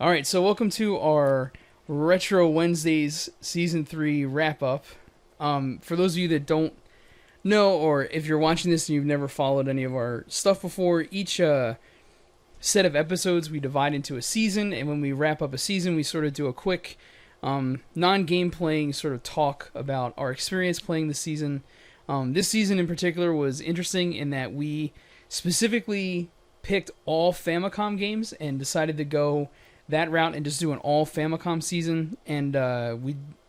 All right, so welcome to our Retro Wednesdays Season 3 wrap up. For those of you that don't know, or if you're watching this and you've never followed any of our stuff before, each set of episodes we divide into a season, and when we wrap up a season, we sort of do a quick non-game playing sort of talk about our experience playing the season. This season in particular was interesting in that we specifically picked all Famicom games and decided to go that route and just do an all Famicom season. And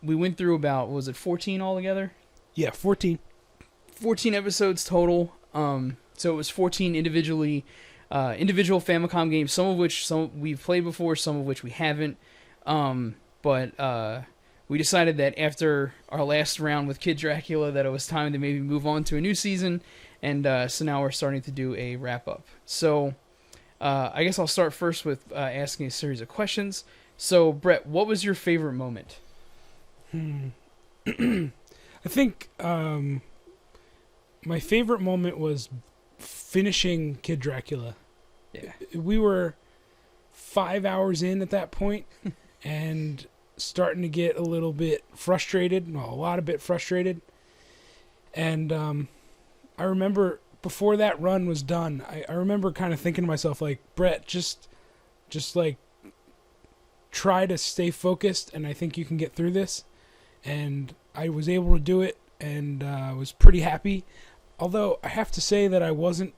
we went through about, what was it, 14 altogether? Yeah, 14. 14 episodes total. So it was 14 individual Famicom games, some of which we've played before, some of which we haven't. But we decided that after our last round with Kid Dracula that it was time to maybe move on to a new season. And so now we're starting to do a wrap-up. So I guess I'll start first with asking a series of questions. So, Brett, what was your favorite moment? I think my favorite moment was finishing Kid Dracula. Yeah. We were 5 hours in at that point and starting to get a little bit frustrated, a lot of bit frustrated. And I remember before that run was done, I remember kind of thinking to myself, like, Brett, just like try to stay focused, and I think you can get through this. And I was able to do it, and was pretty happy. Although I have to say that I wasn't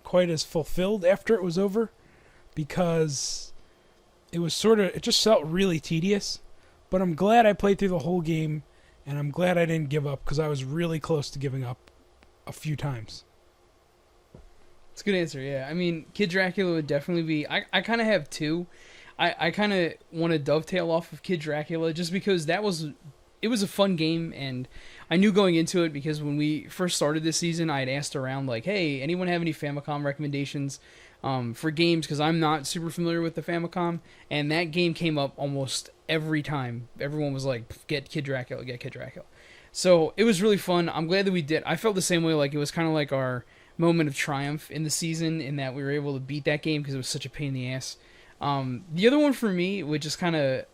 quite as fulfilled after it was over, because it just felt really tedious. But I'm glad I played through the whole game, and I'm glad I didn't give up, because I was really close to giving up a few times. It's a good answer, yeah. I mean, Kid Dracula would definitely be... I kind of have two. I kind of want to dovetail off of Kid Dracula just because it was a fun game, and I knew going into it because when we first started this season, I had asked around, like, hey, anyone have any Famicom recommendations for games? Because I'm not super familiar with the Famicom, and that game came up almost every time. Everyone was like, get Kid Dracula, get Kid Dracula. So it was really fun. I'm glad that we did. I felt the same way. Like, it was kind of like our moment of triumph in the season in that we were able to beat that game because it was such a pain in the ass. The other one for me, which is kind of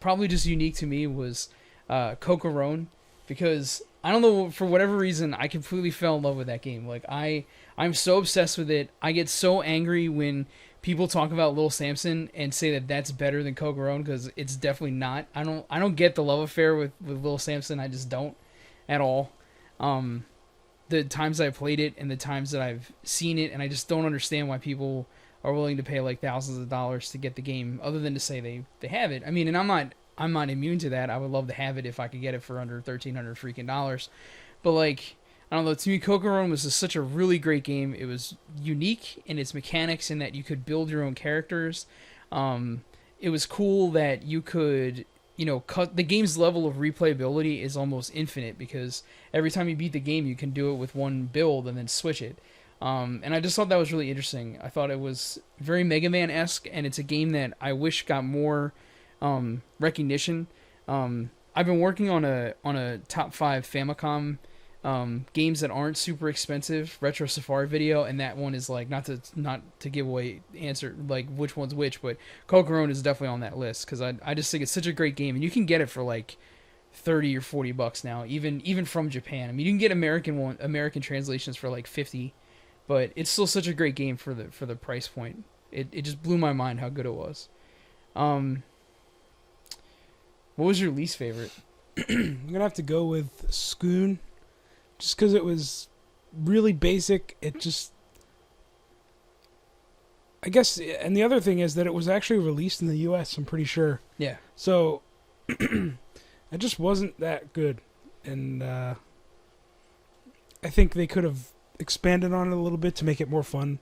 probably just unique to me, was Cocorone, because I don't know, for whatever reason, I completely fell in love with that game. Like, I'm so obsessed with it. I get so angry when people talk about Little Samson and say that that's better than Cocorone, because it's definitely not. I don't get the love affair with Little Samson. I just don't at all. The times I played it and the times that I've seen it, and I just don't understand why people are willing to pay like thousands of dollars to get the game, other than to say they have it. I mean, and I'm not immune to that. I would love to have it if I could get it for under $1,300 freaking dollars. But like, I don't know, to me, Cocorone was just such a really great game. It was unique in its mechanics in that you could build your own characters. It was cool that you could, cut the game's level of replayability is almost infinite, because every time you beat the game, you can do it with one build and then switch it. And I just thought that was really interesting. I thought it was very Mega Man-esque, and it's a game that I wish got more recognition. I've been working on a top 5 Famicom games that aren't super expensive Retro Safari video, and that one is like, not to give away answer like which one's which, but Cocorone is definitely on that list because I just think it's such a great game, and you can get it for like $30 or $40 now, even from Japan. I mean, you can get American translations for like 50, but it's still such a great game for the price point. It just blew my mind how good it was. What was your least favorite? I'm gonna have to go with Scoon, just because it was really basic. It just, I guess, and the other thing is that it was actually released in the U.S., I'm pretty sure. Yeah. So, it just wasn't that good, and I think they could have expanded on it a little bit to make it more fun.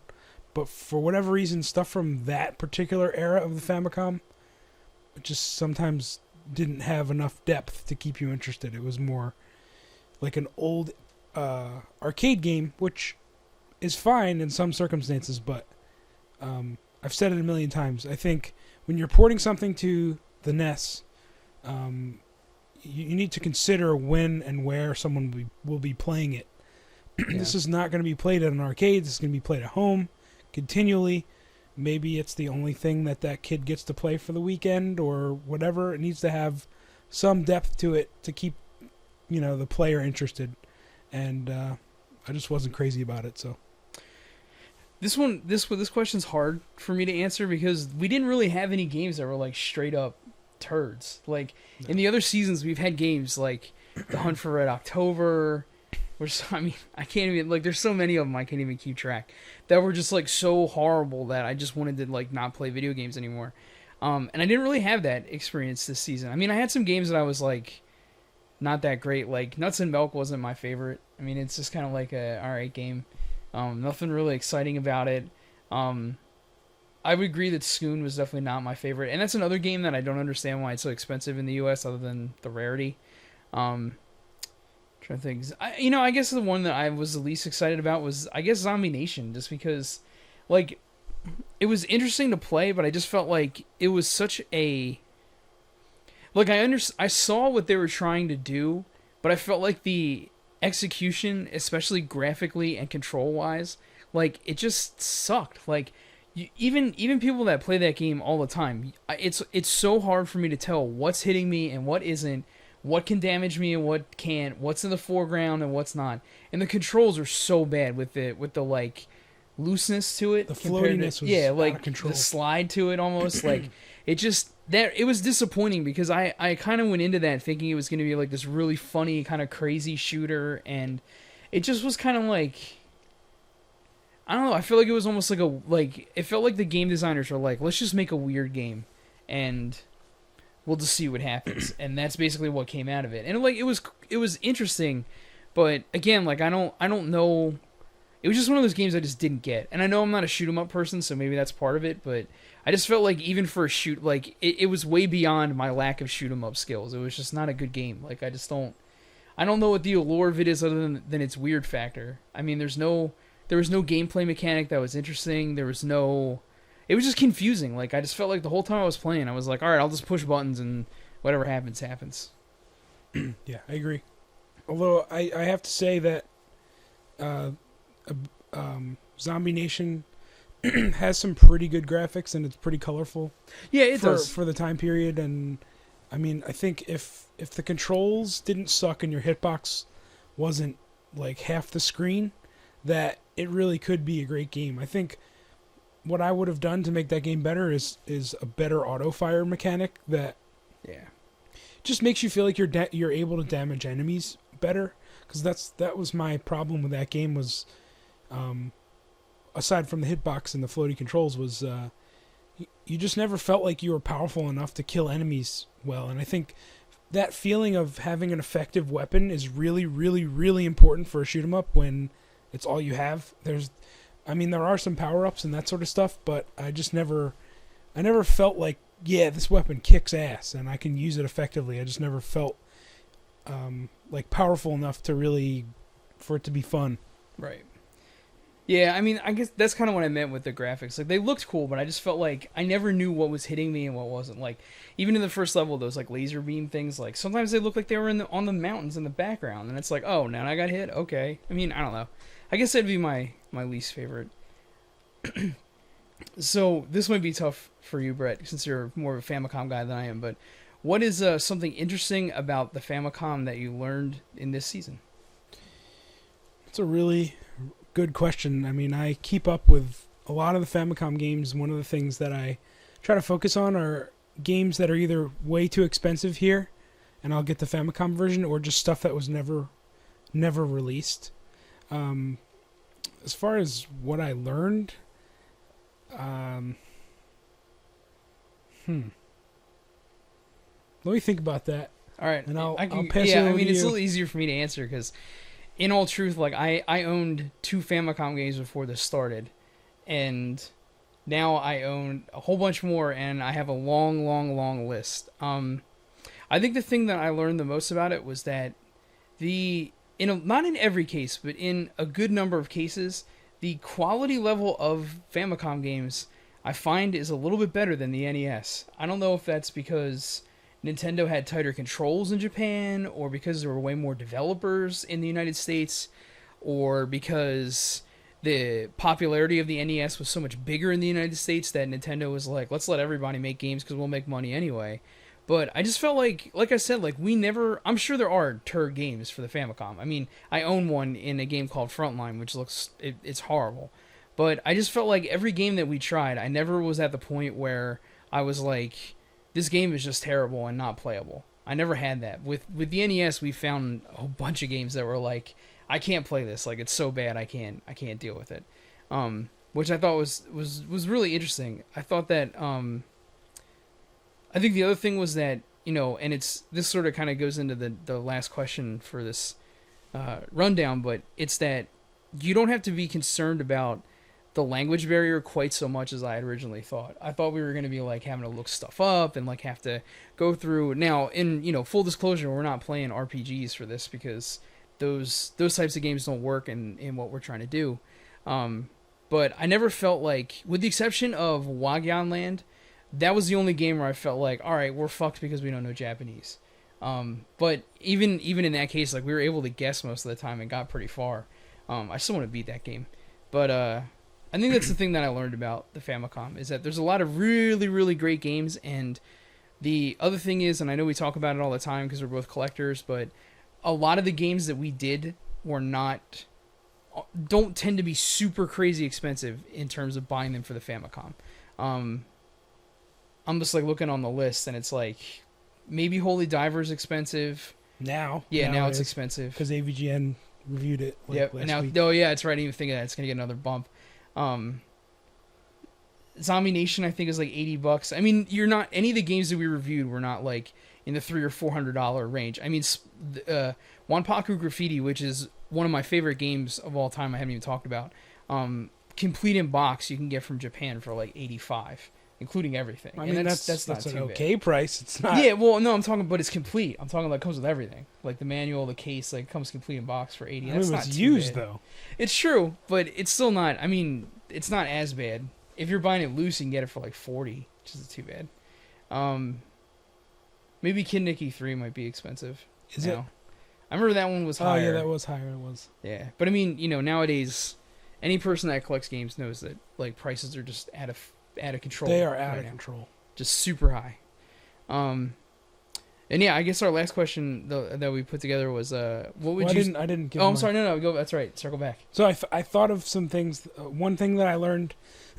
But for whatever reason, stuff from that particular era of the Famicom just sometimes didn't have enough depth to keep you interested. It was more like an old arcade game, which is fine in some circumstances, but I've said it a million times. I think when you're porting something to the NES, you need to consider when and where someone will be playing it. Yeah. This is not going to be played at an arcade. This is going to be played at home continually. maybe it's the only thing that kid gets to play for the weekend or whatever. It needs to have some depth to it to keep, the player interested. And I just wasn't crazy about it, so. This question's hard for me to answer because we didn't really have any games that were like straight up turds. Like in the other seasons, we've had games like the Hunt for Red October, which I can't even there's so many of them I can't even keep track that were just like so horrible that I just wanted to like not play video games anymore. And I didn't really have that experience this season. I mean, I had some games that I was like not that great. Like Nuts and Milk wasn't my favorite. I mean, it's just kind of like a alright game. Nothing really exciting about it. I would agree that Scoon was definitely not my favorite, and that's another game that I don't understand why it's so expensive in the U.S. other than the rarity. Trying to think, I guess the one that I was the least excited about was Zombie Nation, just because, like, it was interesting to play, but I just felt like it was such a I saw what they were trying to do, but I felt like the execution, especially graphically and control wise, like it just sucked. Like even people that play that game all the time, it's so hard for me to tell what's hitting me and what isn't, what can damage me and what can't, what's in the foreground and what's not. And the controls are so bad with the like looseness to it, the floatiness was out of control. The slide to it almost like it just it was disappointing because I kind of went into that thinking it was going to be like this really funny kind of crazy shooter, and it just was kind of like, I don't know, I feel like it was almost like it felt like the game designers were like, let's just make a weird game and we'll just see what happens. And that's basically what came out of it. And like it was interesting, but again, like I don't know, it was just one of those games I just didn't get. And I know I'm not a shoot 'em up person, so maybe that's part of it, but I just felt like even for a shoot, like it was way beyond my lack of shoot 'em up skills. It was just not a good game. Like I don't know what the allure of it is other than its weird factor. I mean, there was no gameplay mechanic that was interesting. It was just confusing. Like I just felt like the whole time I was playing, I was like, all right, I'll just push buttons and whatever happens, happens. Yeah, I agree. Although I have to say that Zombie Nation has some pretty good graphics and it's pretty colorful. Yeah, it does for the time period. And I mean, I think if the controls didn't suck and your hitbox wasn't like half the screen, that it really could be a great game. I think what I would have done to make that game better is a better auto fire mechanic that just makes you feel like you're able to damage enemies better. Because that was my problem with that game was, aside from the hitbox and the floaty controls, was you just never felt like you were powerful enough to kill enemies well. And I think that feeling of having an effective weapon is really, really, really important for a shoot 'em up when it's all you have. There are some power-ups and that sort of stuff, but I never felt like, yeah, this weapon kicks ass and I can use it effectively. I just never felt like powerful enough for it to be fun. Right. Yeah, I mean, I guess that's kind of what I meant with the graphics. Like, they looked cool, but I just felt like I never knew what was hitting me and what wasn't. Like, even in the first level, those, like, laser beam things, like, sometimes they look like they were on the mountains in the background, and it's like, oh, now I got hit? Okay. I mean, I don't know. I guess that'd be my least favorite. So, this might be tough for you, Brett, since you're more of a Famicom guy than I am, but what is something interesting about the Famicom that you learned in this season? It's a really good question. I mean, I keep up with a lot of the Famicom games. One of the things that I try to focus on are games that are either way too expensive here, and I'll get the Famicom version, or just stuff that was never released. As far as what I learned, let me think about that. All right, and I'll pass it over I mean, to it's you. a little easier for me to answer because, in all truth, like I owned 2 Famicom games before this started, and now I own a whole bunch more, and I have a long list. I think the thing that I learned the most about it was that not in every case, but in a good number of cases, the quality level of Famicom games I find is a little bit better than the NES. I don't know if that's because Nintendo had tighter controls in Japan, or because there were way more developers in the United States, or because the popularity of the NES was so much bigger in the United States that Nintendo was like, let's let everybody make games because we'll make money anyway. But I just felt like I said, like we never. I'm sure there are turd games for the Famicom. I mean, I own one in a game called Frontline, which it's horrible. But I just felt like every game that we tried, I never was at the point where I was like, this game is just terrible and not playable. I never had that. With the NES, we found a whole bunch of games that were like, I can't play this. Like, it's so bad, I can't deal with it. Which I thought was really interesting. I thought that I think the other thing was that, and this sort of kind of goes into the last question for this rundown, but it's that you don't have to be concerned about the language barrier quite so much as I had originally thought. I thought we were going to be like having to look stuff up and like have to go through. Now, in full disclosure, we're not playing RPGs for this because those types of games don't work in what we're trying to do. But I never felt like, with the exception of Wagyan Land, that was the only game where I felt like, all right, we're fucked because we don't know Japanese. But even in that case, like we were able to guess most of the time and got pretty far. I still want to beat that game, but I think that's the thing that I learned about the Famicom is that there's a lot of really, really great games. And the other thing is, and I know we talk about it all the time because we're both collectors, but a lot of the games that we did don't tend to be super crazy expensive in terms of buying them for the Famicom. I'm just like looking on the list and it's like maybe Holy Diver's expensive. Now it's expensive because AVGN reviewed it. Yep. Last Now, week. oh yeah, it's right. I didn't even think of that. It's gonna get another bump. Zombie Nation I think is like $80. I mean, you're not any of the games that we reviewed were not like in the $300 or $400 range. I mean, Wanpaku Graffiti, which is one of my favorite games of all time, I haven't even talked about. Complete in box you can get from Japan for like $85, including everything. I mean, that's not an too okay bad. price. It's not. Yeah, well, no, I'm talking, but it's complete. I'm talking like it comes with everything, like the manual, the case, like comes complete in box for $80. I mean, That's it not was too used bad. though. It's true, but it's still not. I mean, it's not as bad. If you're buying it loose, you can get it for like $40, which isn't too bad. Maybe Kid Nicky 3 might be expensive. Is it? I remember that one was higher. Oh yeah, that was higher. It was. Yeah, but I mean, nowadays, any person that collects games knows that like prices are just out of control. They are out right of now. control. Just super high. And yeah, I guess our last question that we put together was, what would you? I didn't. Give Oh, I'm mine. sorry. No, go. That's right. Circle back. So I thought of some things. One thing that I learned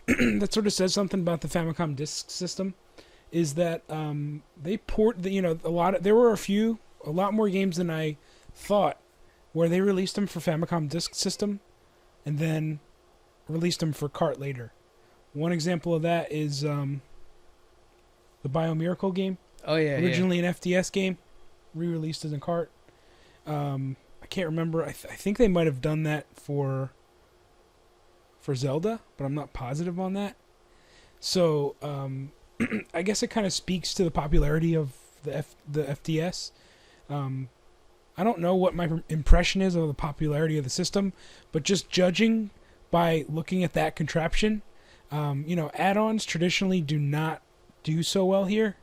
that sort of says something about the Famicom disk system is that they port there were a lot more games than I thought where they released them for Famicom disk system and then released them for cart later. One example of that is the Biomiracle game. Oh yeah. Originally an FDS game, re-released as a cart. I can't remember. I think they might have done that for Zelda, but I'm not positive on that. So I guess it kind of speaks to the popularity of the FDS. I don't know what my impression is of the popularity of the system, but just judging by looking at that contraption, add-ons traditionally do not do so well here.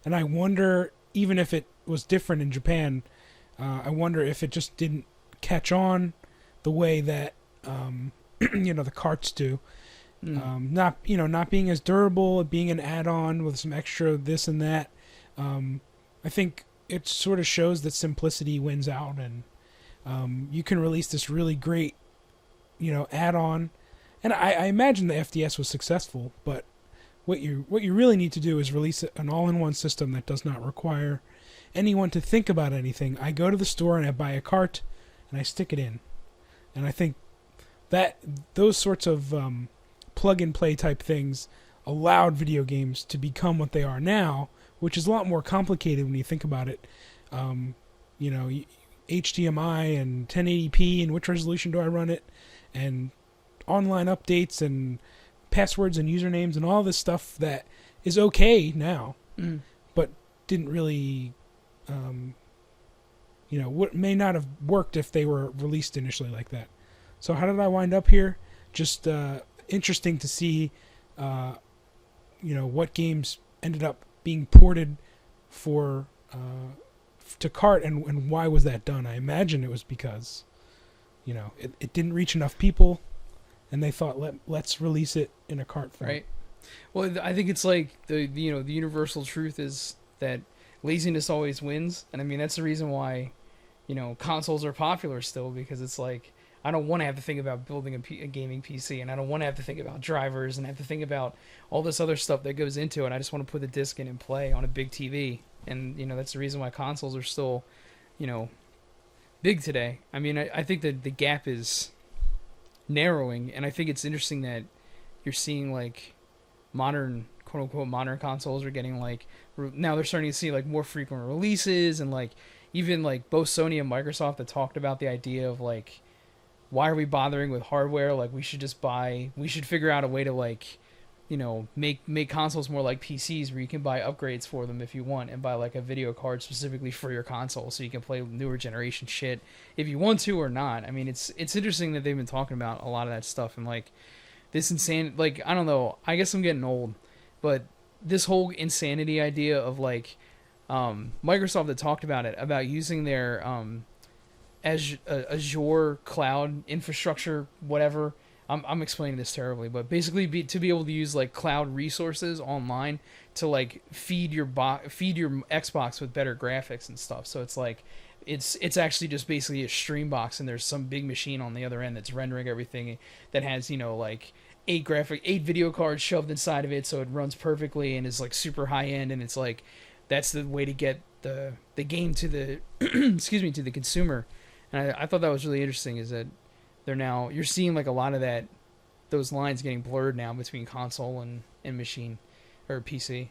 And I wonder, even if it was different in Japan, I wonder if it just didn't catch on the way that the carts do. Not being as durable, being an add-on with some extra this and that. I think it sort of shows that simplicity wins out, and you can release this really great, add-on. And I imagine the FDS was successful, but what you really need to do is release an all-in-one system that does not require anyone to think about anything. I go to the store and I buy a cart and I stick it in. And I think that those sorts of plug-and-play type things allowed video games to become what they are now, which is a lot more complicated when you think about it. HDMI and 1080p and which resolution do I run it, and online updates and passwords and usernames and all this stuff that is okay now, but didn't really, what may not have worked if they were released initially like that. So how did I wind up here? Just interesting to see, what games ended up being ported for to cart, and why was that done? I imagine it was because, it didn't reach enough people, and they thought let's release it in a cart form. Right. Well, I think it's like the universal truth is that laziness always wins, and I mean that's the reason why, consoles are popular still, because it's like I don't want to have to think about building a gaming PC, and I don't want to have to think about drivers and have to think about all this other stuff that goes into it. I just want to put the disc in and play on a big TV, and that's the reason why consoles are still, big today. I mean, I think that the gap is narrowing, and I think it's interesting that you're seeing like modern, quote unquote, modern consoles are getting like now they're starting to see like more frequent releases, and like even like both Sony and Microsoft have talked about the idea of like, why are we bothering with hardware? Like we should figure out a way to like, make consoles more like PCs, where you can buy upgrades for them if you want, and buy like a video card specifically for your console so you can play newer generation shit if you want to or not. I mean, it's interesting that they've been talking about a lot of that stuff, and like this insane, like, I don't know, I guess I'm getting old, but this whole insanity idea of like Microsoft had talked about it, about using their Azure cloud infrastructure, whatever. I'm explaining this terribly, but basically to be able to use like cloud resources online to like feed your Xbox with better graphics and stuff. So it's like it's actually just basically a stream box, and there's some big machine on the other end that's rendering everything, that has like 8 video cards shoved inside of it, so it runs perfectly and is like super high end, and it's like that's the way to get the game to the excuse me, to the consumer. And I thought that was really interesting, is that you're seeing like a lot of those lines getting blurred now between console and machine or PC.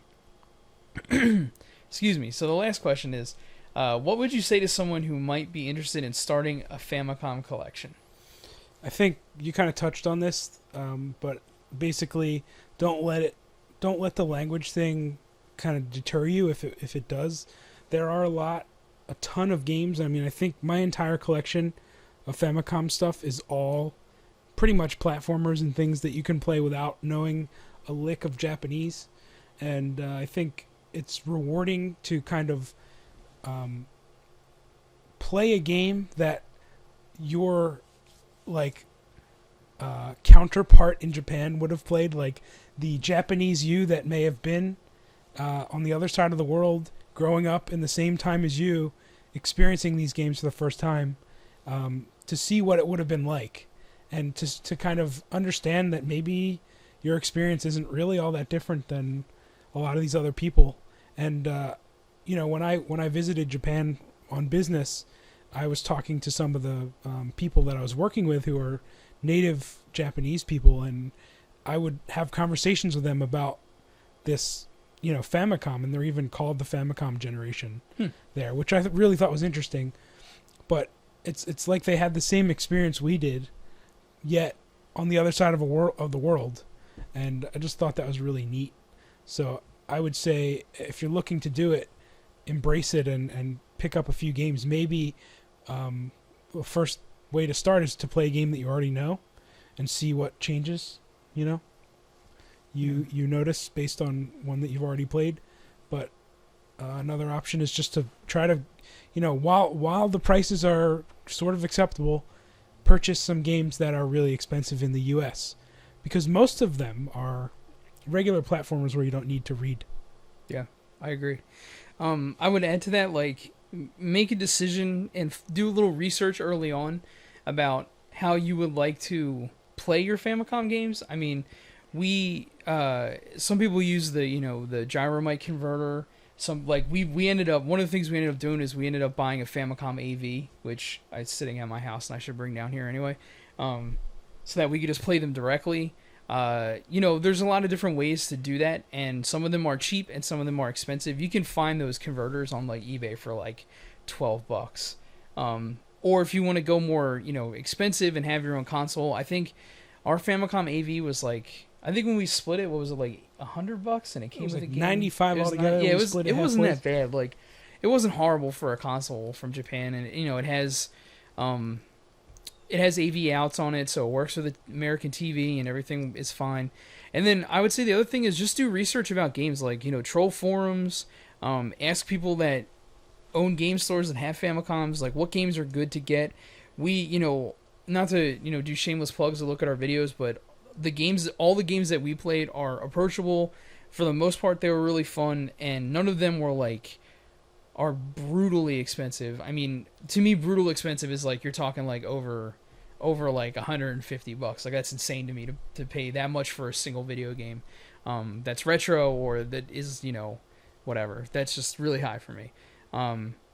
Excuse me. So the last question is, what would you say to someone who might be interested in starting a Famicom collection? I think you kind of touched on this, but basically, don't let the language thing kind of deter you if it does. There are a ton of games. I mean, I think my entire collection of Famicom stuff is all pretty much platformers and things that you can play without knowing a lick of Japanese, and I think it's rewarding to kind of play a game that your like counterpart in Japan would have played, like the Japanese you that may have been on the other side of the world, growing up in the same time as you, experiencing these games for the first time, to see what it would have been like, and to kind of understand that maybe your experience isn't really all that different than a lot of these other people. And when I visited Japan on business, I was talking to some of the people that I was working with who are native Japanese people, and I would have conversations with them about this, Famicom, and they're even called the Famicom generation there, which I really thought was interesting. But it's like they had the same experience we did, yet on the other side of the world, and I just thought that was really neat. So I would say, if you're looking to do it, embrace it and pick up a few games. Maybe the first way to start is to play a game that you already know and see what changes, you notice based on one that you've already played. But another option is just to try to, while the prices are sort of acceptable, purchase some games that are really expensive in the US, because most of them are regular platformers where you don't need to read. Yeah, I agree. I would add to that, like, make a decision and do a little research early on about how you would like to play your Famicom games. I mean, some people use the Gyromite converter. We ended up, one of the things we ended up doing is we ended up buying a Famicom AV, which is sitting at my house and I should bring down here anyway, so that we could just play them directly. There's a lot of different ways to do that, and some of them are cheap and some of them are expensive. You can find those converters on like eBay for like $12. Or if you want to go more, expensive and have your own console, I think our Famicom AV was like, I think when we split it, what was it, like $100, and it came with like a game. 95 altogether. Yeah, it wasn't that bad. Like, it wasn't horrible for a console from Japan, and it has AV outs on it, so it works with the American TV, and everything is fine. And then I would say the other thing is just do research about games, like, troll forums, ask people that own game stores that have Famicoms, like, what games are good to get. We not to do shameless plugs to look at our videos, but all the games that we played are approachable. For the most part, they were really fun, and none of them are brutally expensive. I mean, to me, brutal expensive is like you're talking like over like $150. Like that's insane to me to pay that much for a single video game that's retro or that is whatever. That's just really high for me.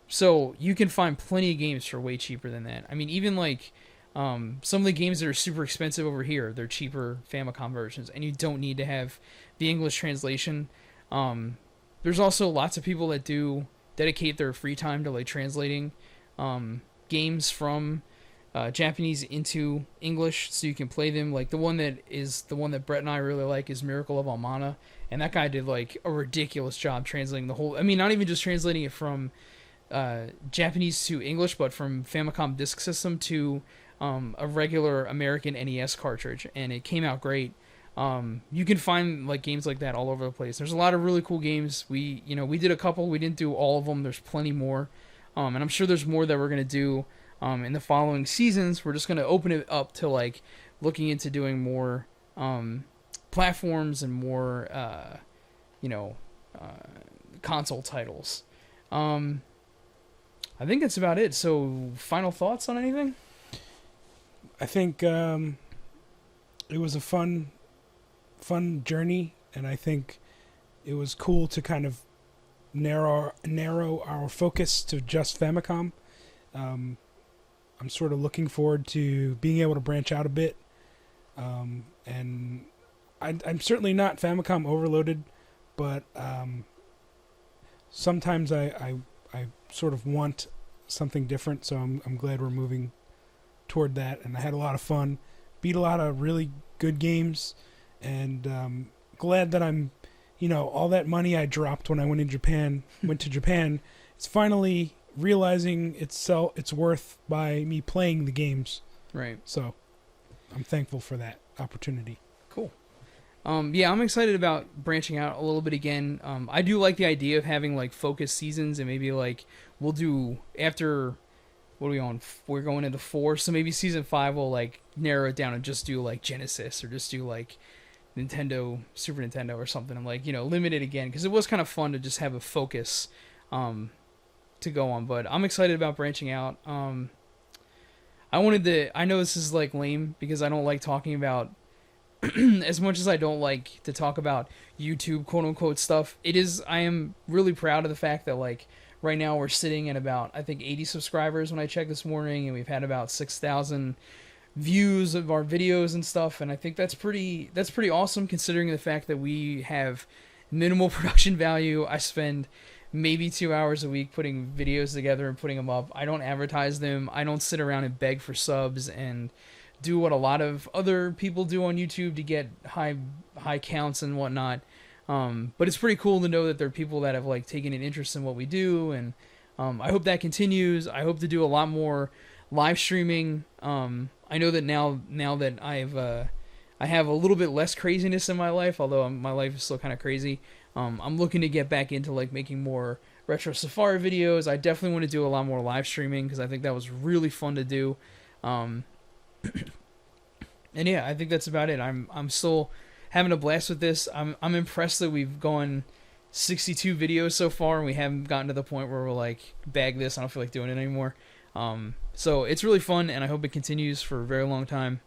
So you can find plenty of games for way cheaper than that. I mean, even like some of the games that are super expensive over here, they're cheaper Famicom versions, and you don't need to have the English translation. There's also lots of people that do dedicate their free time to like translating games from Japanese into English so you can play them. Like the one that Brett and I really like is Miracle of Almana, and that guy did like a ridiculous job translating the whole. I mean, not even just translating it from Japanese to English, but from Famicom Disk System to a regular American NES cartridge, and it came out great. You can find like games like that all over the place. There's a lot of really cool games. We did a couple. We didn't do all of them. There's plenty more, and I'm sure there's more that we're gonna do in the following seasons. We're just gonna open it up to like looking into doing more platforms and more console titles. I think that's about it. So, final thoughts on anything? I think it was a fun journey, and I think it was cool to kind of narrow our focus to just Famicom. I'm sort of looking forward to being able to branch out a bit, and I'm certainly not Famicom overloaded, but sometimes I sort of want something different, so I'm glad we're moving toward that. And I had a lot of fun, beat a lot of really good games, and glad that I'm, all that money I dropped when I went to Japan, it's finally realizing it's worth by me playing the games. Right. So I'm thankful for that opportunity. Cool. Yeah, I'm excited about branching out a little bit again. I do like the idea of having like focus seasons, and maybe like we'll do after, what are we on? We're going into 4, so maybe season 5 will like narrow it down and just do like Genesis or just do like Nintendo, Super Nintendo or something, and like limit it again, because it was kind of fun to just have a focus to go on. But I'm excited about branching out. I know this is like lame because I don't like talking about as much as I don't like to talk about YouTube quote unquote stuff. I am really proud of the fact that like right now we're sitting at about, I think, 80 subscribers when I checked this morning, and we've had about 6,000 views of our videos and stuff, and I think that's pretty awesome considering the fact that we have minimal production value. I spend maybe 2 hours a week putting videos together and putting them up. I don't advertise them. I don't sit around and beg for subs and do what a lot of other people do on YouTube to get high counts and whatnot. But it's pretty cool to know that there are people that have like taken an interest in what we do, and I hope that continues. I hope to do a lot more live streaming. I know that now that I have a little bit less craziness in my life, although my life is still kind of crazy. I'm looking to get back into like making more Retro Safari videos. I definitely want to do a lot more live streaming because I think that was really fun to do. And yeah, I think that's about it. I'm still having a blast with this. I'm impressed that we've gone 62 videos so far, and we haven't gotten to the point where we're like, bag this, I don't feel like doing it anymore. So it's really fun, and I hope it continues for a very long time.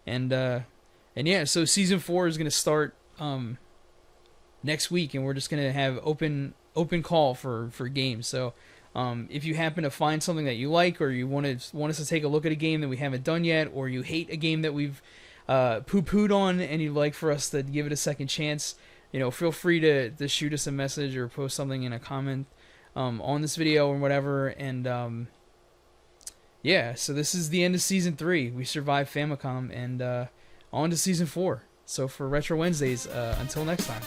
And yeah, so season 4 is gonna start next week, and we're just gonna have open call for games. So if you happen to find something that you like, or you want us to take a look at a game that we haven't done yet, or you hate a game that we've poo-pooed on and you'd like for us to give it a second chance, feel free to shoot us a message or post something in a comment on this video or whatever. And yeah, so this is the end of season 3. We survived Famicom, and on to season 4. So for Retro Wednesdays, until next time.